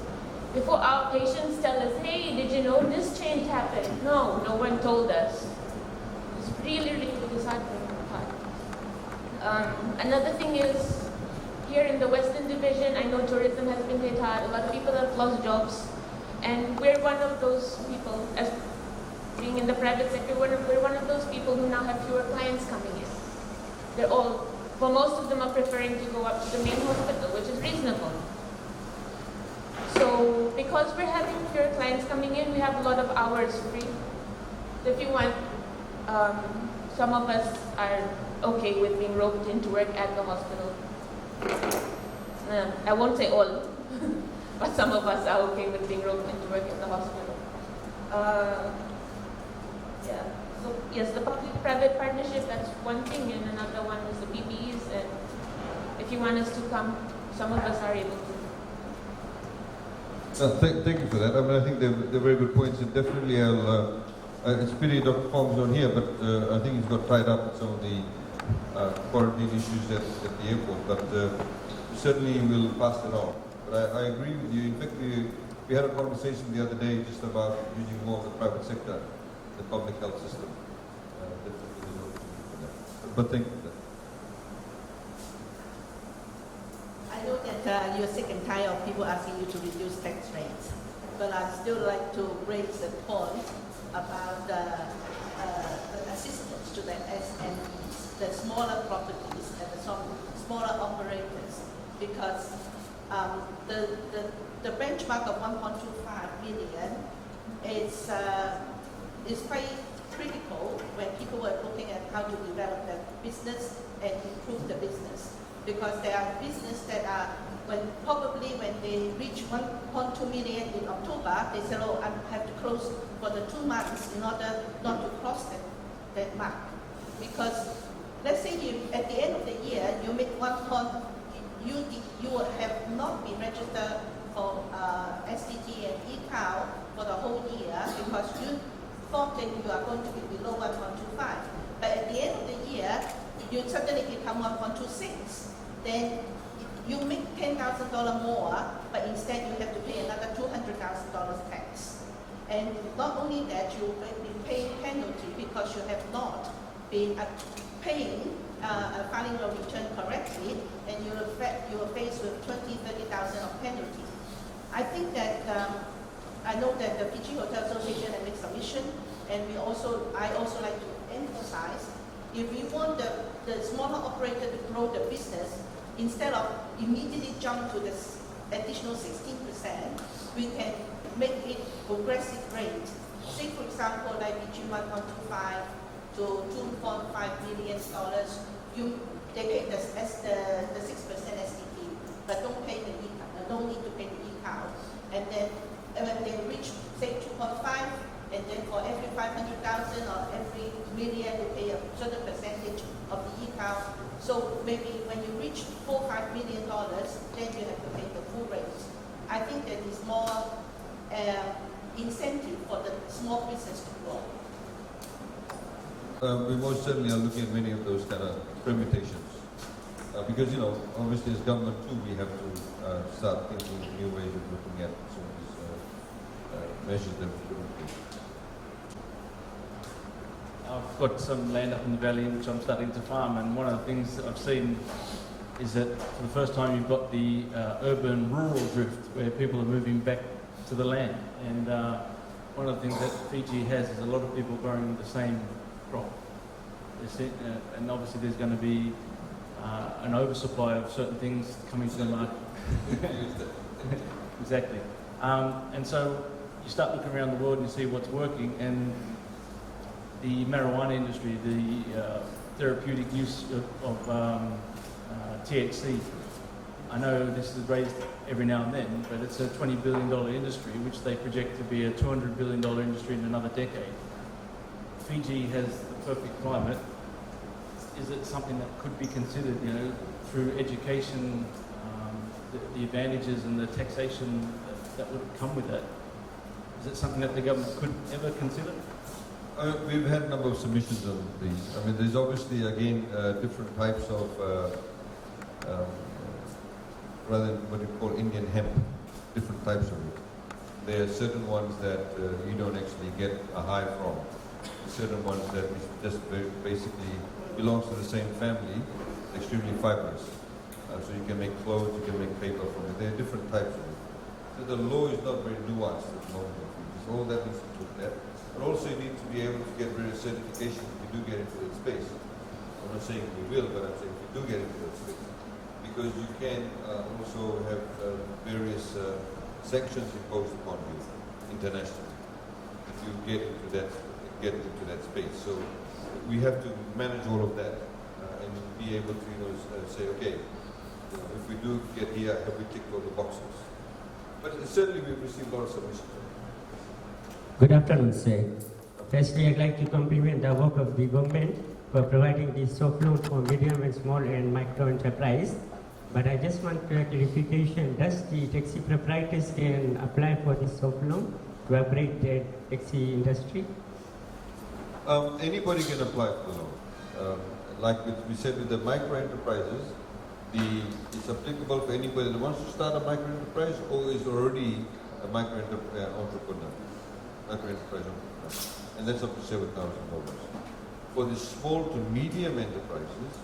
Before our patients tell us, hey, did you know this change happened? No, no one told us. It's really, really disheartening. Another thing is, here in the Western Division, I know tourism has been hit hard. A lot of people have lost jobs. And we're one of those people, as being in the private sector, we're one of those people who now have fewer clients coming in. For most of them are preferring to go up to the main hospital, which is reasonable. So because we're having fewer clients coming in, we have a lot of hours free. So if you want, some of us are okay with being roped into work at the hospital. I won't say all, but some of us are okay with being roped into work at the hospital. Yeah. So yes, the public-private partnership, that's one thing, and another one is the PPEs. And if you want us to come, some of us are able to. Thank you for that. I mean, I think they're very good points, and definitely it's pity Dr. Fong's not here, but I think he's got tied up with some of the quarantine issues at the airport, but certainly we'll pass it on. But I agree with you. In fact, we had a conversation the other day just about using more of the private sector, the public health system. But thank you for that. I know that you're sick and tired of people asking you to reduce tax rates, but I'd still like to raise the point about the assistance to the SMEs, the smaller properties and the smaller operators, because the benchmark of 1.25 million is quite critical when people are looking at how to develop their business and improve the business. Because there are businesses that are, when they reach 1.2 million in October, they say, oh, I have to close for the 2 months in order not to cross that mark. Because let's say at the end of the year, you make you have not been registered for STT and ECOW for the whole year because you thought that you are going to be below 1.25. But at the end of the year, you suddenly become 1.26. Then you make $10,000 more, but instead you have to pay another $200,000 tax. And not only that, you will be paying penalty because you have not been paying, filing your return correctly, and you are faced with $20,000-$30,000 of penalty. I think that I know that the Fiji Hotel Association has made submission, and I also like to emphasize, if we want the smaller operator to grow the business, instead of immediately jump to this additional 16%, we can make it progressive rate. Say, for example, like between 1.25 to $2.5 million, they pay the 6% STT, but don't need to pay the ECOW. And then when they reach, say, 2.5, and then for every 500,000 or every million, they pay a certain percentage of the ECOW. So maybe when you reach $4-5 million, then you have to pay the full rate. I think that is more incentive for the small business to grow? We most certainly are looking at many of those kind of permutations. Because, you know, obviously as government too, we have to start thinking of new ways of looking at some of these measures that we put in place. I've got some land up in the valley which I'm starting to farm, and one of the things that I've seen is that for the first time you've got the urban-rural drift, where people are moving back to the land. And one of the things that Fiji has is a lot of people growing the same crop. And obviously there's going to be an oversupply of certain things coming to the market. Exactly. And so you start looking around the world and you see what's working, and the marijuana industry, the therapeutic use of THC. I know this is raised every now and then, but it's a $20 billion industry, which they project to be a $200 billion industry in another decade. Fiji has the perfect climate. Is it something that could be considered, you know, through education, the advantages and the taxation that would come with that? Is it something that the government could ever consider? We've had a number of submissions on these. I mean, there's obviously, again, different types of, rather than what you call Indian hemp, different types of it. There are certain ones that you don't actually get a high from. Certain ones that just basically belongs to the same family, extremely fibrous. So you can make clothes, you can make paper from it. There are different types of it. So the law is not very nuanced at the moment. All that needs to be looked at. But also you need to be able to get various certification if you do get into that space. I'm not saying we will, but I'm saying if you do get into that space. Because you can also have various sanctions imposed upon you internationally if you get into that space. So we have to manage all of that and be able to, you know, say, okay, you know, if we do get here, have we ticked all the boxes? But certainly we've received a lot of submissions. Good afternoon, sir. Firstly, I'd like to compliment the work of the government for providing this soft loan for medium and small and micro enterprise. But I just want clarification. Does the taxi proprietors can apply for this soft loan to operate the taxi industry? Anybody can apply for the loan. Like we said with the micro enterprises, it's applicable for anybody that wants to start a micro enterprise or is already a micro enterprise entrepreneur. And that's up to $7,000. For the small to medium enterprises,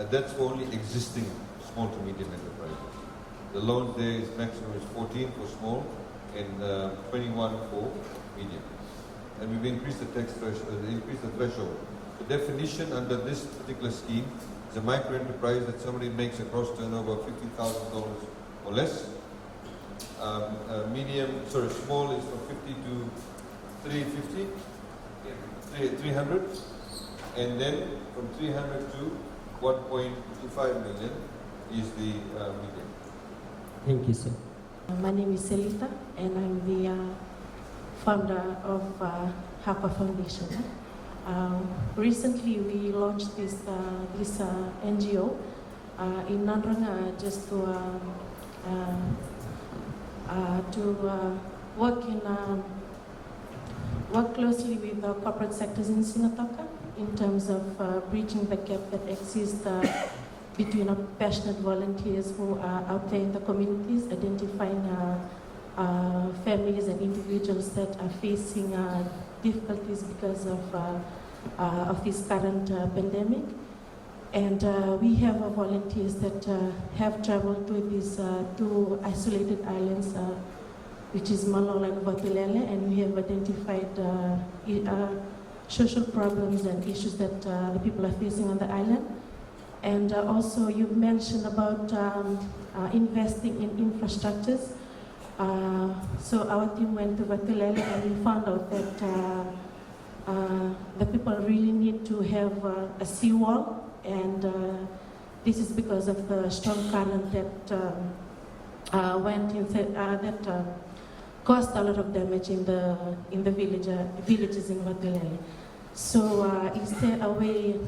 that's for only existing small to medium enterprises. The loan there is maximum is 14 for small and 21 for medium. And we've increased the threshold. The definition under this particular scheme is a micro enterprise that somebody makes a gross turnover of $50,000 or less. Small is from 50 to 300, and then from 300 to 1.25 million is the medium. Thank you, sir. My name is Selita, and I'm the founder of Hapa Foundation. Recently, we launched this NGO in Nanranga just to work closely with the corporate sectors in Sigatoka in terms of bridging the gap that exists between our passionate volunteers who are out there in the communities, identifying families and individuals that are facing difficulties because of this current pandemic. And we have volunteers that have traveled to these two isolated islands, which is Malolo and Vatilele, and we have identified social problems and issues that the people are facing on the island. And also you've mentioned about investing in infrastructures. So our team went to Vatilele and we found out that the people really need to have a seawall, and this is because of the strong current that caused a lot of damage in the villages in Vatilele. So is there a way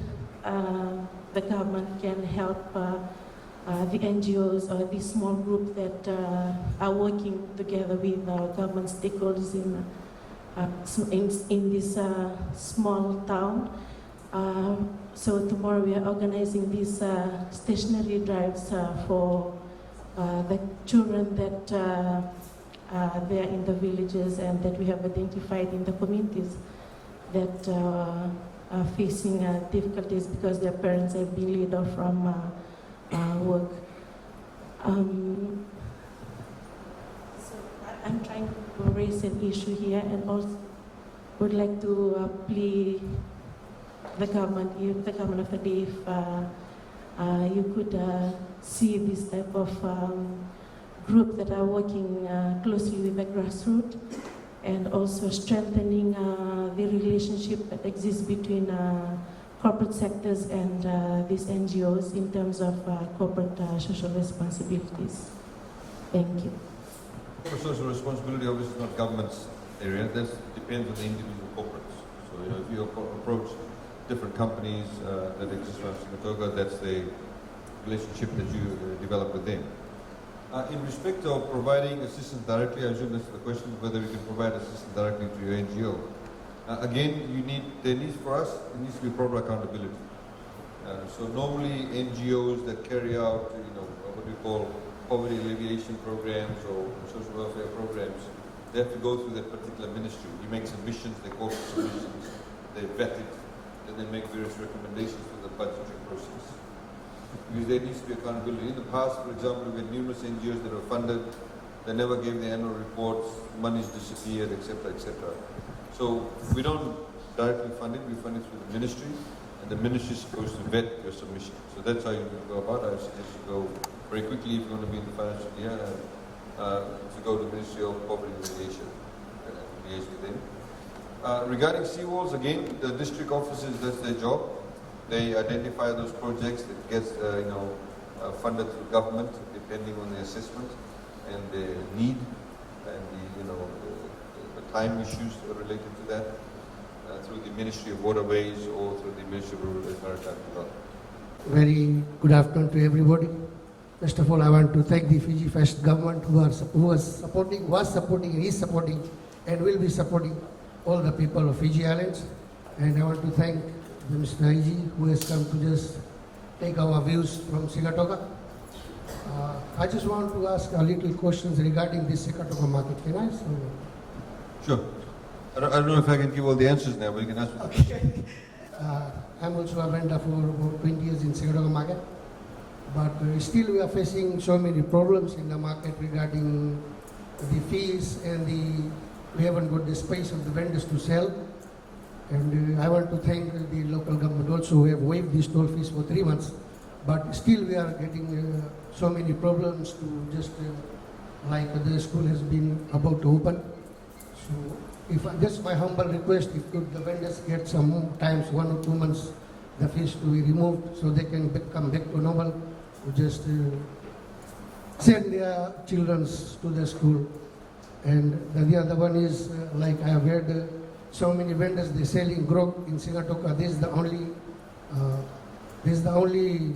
the government can help the NGOs or the small group that are working together with government stakeholders in this small town. So tomorrow we are organizing these stationery drives for the children that are there in the villages and that we have identified in the communities that are facing difficulties because their parents have been laid off from work. So I'm trying to raise an issue here and also would like to plea the government, if the government of the day, if you could see this type of group that are working closely with the grassroots and also strengthening the relationship that exists between corporate sectors and these NGOs in terms of corporate social responsibilities. Thank you. Corporate social responsibility obviously is not government's area. That depends on the individual corporates. So if you approach different companies that exist around Sigatoka, that's the relationship that you develop with them. In respect of providing assistance directly, I assume that's the question, whether you can provide assistance directly to your NGO. Again, there needs to be proper accountability. So normally NGOs that carry out, what we call poverty alleviation programs or social welfare programs, they have to go through that particular ministry. You make submissions, they call for submissions, they vet it, then they make various recommendations for the budgetary process. Because there needs to be accountability. In the past, for example, we had numerous NGOs that were funded, they never gave the annual reports, money's disappeared, etc., etc. So we don't directly fund it, we fund it through the ministry, and the ministry is supposed to vet your submission. So that's how you go about it. I suggest you go very quickly if you want to be in the financial year, to go to the Ministry of Poverty Alleviation and liaise with them. Regarding seawalls, again, the district officers, that's their job. They identify those projects that gets funded through government, depending on the assessment and the need and the time issues related to that, through the Ministry of Waterways or through the Ministry of Rural and Maritime Development. Very good afternoon to everybody. First of all, I want to thank the Fiji First government who was supporting, and is supporting, and will be supporting all the people of Fiji Islands. And I want to thank Mr. IG who has come to just take our views from Sigatoka. I just want to ask a little questions regarding this Sigatoka market. Can I? Sure. I don't know if I can give all the answers now, but you can ask me. Okay. I'm also a vendor for about 20 years in Sigatoka market. But still we are facing so many problems in the market regarding the fees and we haven't got the space of the vendors to sell. And I want to thank the local government also who have waived these toll fees for 3 months. But still we are getting so many problems to just like the school has been about to open. So if just my humble request, if could the vendors get some times 1 or 2 months the fees to be removed so they can come back to normal, to just send their children to the school. And the other one is like I have heard so many vendors they selling grog in Sigatoka. This is the only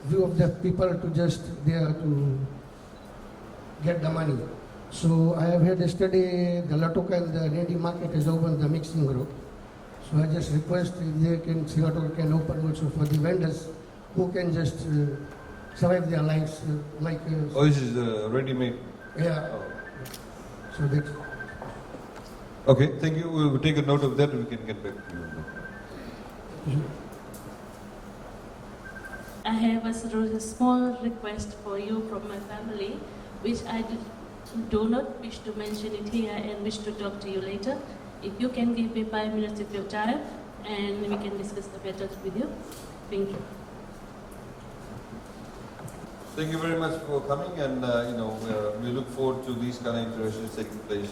view of the people to just there to get the money. So I have heard yesterday the Latoka and the Nandi market has opened the mixing group. So I just request if they can, Sigatoka can open also for the vendors who can just survive their lives like. This is ready-made. Yeah. So that's. Okay, thank you. We'll take a note of that and we can get back to you. I have a small request for you from my family, which I do not wish to mention it here and wish to talk to you later. If you can give me 5 minutes of your time and we can discuss the matters with you. Thank you. Thank you very much for coming, and we look forward to these kind of interactions taking place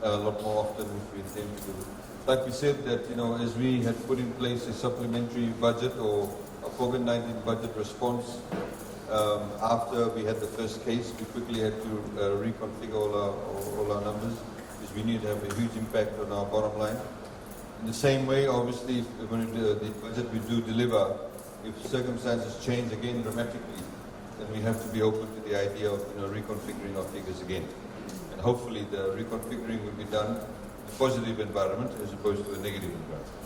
a lot more often if we intend to. Like we said that as we had put in place a supplementary budget or a COVID-19 budget response after we had the first case, we quickly had to reconfigure all our numbers because we knew it have a huge impact on our bottom line. In the same way, obviously, when the budget we do deliver, if circumstances change again dramatically, then we have to be open to the idea of reconfiguring our figures again. And hopefully the reconfiguring will be done in a positive environment as opposed to a negative environment.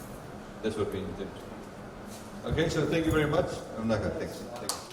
That's what we intend. Okay, so thank you very much. Thanks.